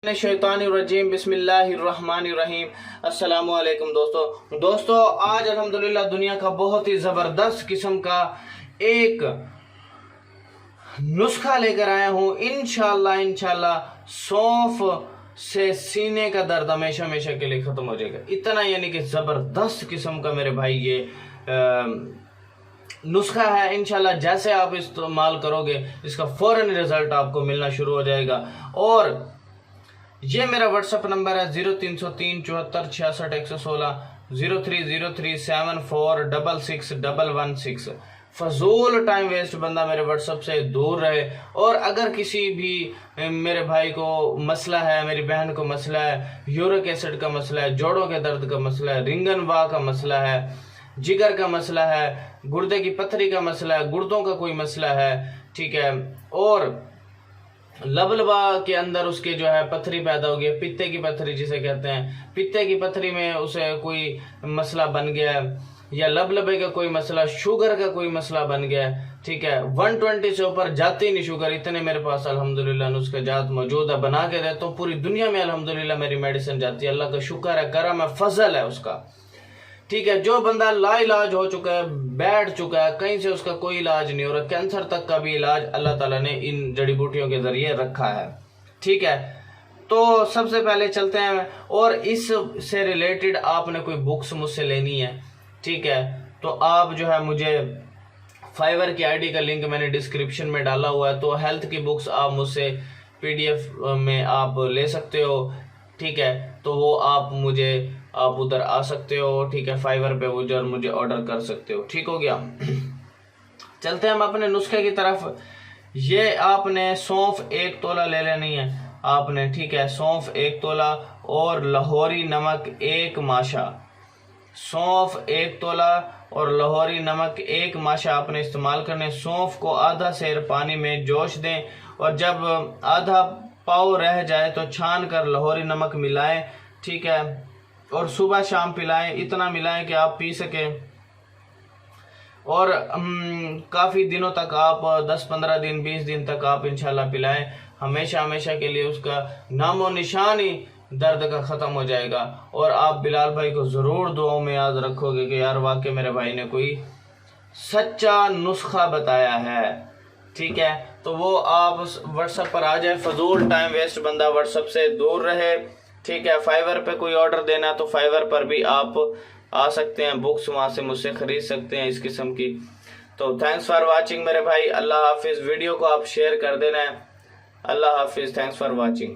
शैतानिर्रजीम बिस्मिल्लाहिर्रहमानिर्रहीम। अस्सलामु अलैकुम दोस्तों आज अल्हम्दुलिल्लाह दुनिया का बहुत ही ज़बरदस्त किस्म का एक नुस्खा लेकर आया हूँ। इंशाल्लाह सौंफ से सीने का दर्द हमेशा हमेशा के लिए ख़त्म हो जाएगा। इतना यानी कि ज़बरदस्त किस्म का मेरे भाई ये नुस्खा है। इंशाल्लाह जैसे आप इस्तेमाल करोगे इसका फ़ौरन रिज़ल्ट आपको मिलना शुरू हो जाएगा। और ये मेरा व्हाट्सअप नंबर है 0303 74 66 116 030374661116। फजूल टाइम वेस्ट बंदा मेरे व्हाट्सअप से दूर रहे। और अगर किसी भी मेरे भाई को मसला है, मेरी बहन को मसला है, यूरिक एसिड का मसला है, जोड़ों के दर्द का मसला है, रिंगन वाह का मसला है, जिगर का मसला है, गुर्दे की पथरी का मसला है, गुर्दों का कोई मसला है, ठीक है, और लबलबा के अंदर उसके जो है पथरी पैदा हो गई, पित्ते की पथरी जिसे कहते हैं, पित्ते की पथरी में उसे कोई मसला बन गया है, या लबलबे का कोई मसला, शुगर का कोई मसला बन गया है, ठीक है, 120 से ऊपर जाती नहीं शुगर। इतने मेरे पास अल्हम्दुलिल्लाह नुस्खे जात मौजूद है, बना के देता हूँ। पूरी दुनिया में अल्हम्दुलिल्लाह मेरी मेडिसिन जाती है। अल्लाह का शुक्र है, करम है, फजल है उसका, ठीक है। जो बंदा लाइलाज हो चुका है, बैठ चुका है, कहीं से उसका कोई इलाज नहीं हो रहा, कैंसर तक का भी इलाज अल्लाह ताला ने इन जड़ी बूटियों के जरिए रखा है, ठीक है। तो सबसे पहले चलते हैं, और इससे रिलेटेड आपने कोई बुक्स मुझसे लेनी है, ठीक है, तो आप जो है मुझे फाइवर की आईडी का लिंक मैंने डिस्क्रिप्शन में डाला हुआ है, तो हेल्थ की बुक्स आप मुझसे पीडीएफ में आप ले सकते हो, ठीक है। तो वो आप उधर आ सकते हो, ठीक है, फाइवर पे उधर मुझे ऑर्डर कर सकते हो, ठीक हो गया। चलते हैं हम अपने नुस्खे की तरफ। ये आपने सौंफ 1 तोला ले लेनी है आपने, ठीक है, सौंफ 1 तोला और लाहौरी नमक 1 माशा। सौंफ 1 तोला और लाहौरी नमक 1 माशा आपने इस्तेमाल करने। सौंफ को आधा सेर पानी में जोश दें, और जब आधा पाव रह जाए तो छान कर लाहौरी नमक मिलाएं, ठीक है, और सुबह शाम पिलाएं। इतना मिलाएं कि आप पी सकें, और काफ़ी दिनों तक आप 10-15 दिन 20 दिन तक आप इंशाल्लाह पिलाएं। हमेशा हमेशा के लिए उसका नामो निशान ही दर्द का ख़त्म हो जाएगा। और आप बिलाल भाई को ज़रूर दुआओं में याद रखोगे कि यार वाकई मेरे भाई ने कोई सच्चा नुस्खा बताया है, ठीक है। तो वो आप व्हाट्सएप पर आ जाए, फजूल टाइम वेस्ट बंदा व्हाट्सएप से दूर रहे, ठीक है। फाइवर पे कोई ऑर्डर देना तो फाइवर पर भी आप आ सकते हैं, बुक्स वहाँ से मुझसे खरीद सकते हैं इस किस्म की। तो थैंक्स फॉर वाचिंग मेरे भाई, अल्लाह हाफिज़। वीडियो को आप शेयर कर देना है। अल्लाह हाफिज़, थैंक्स फॉर वाचिंग।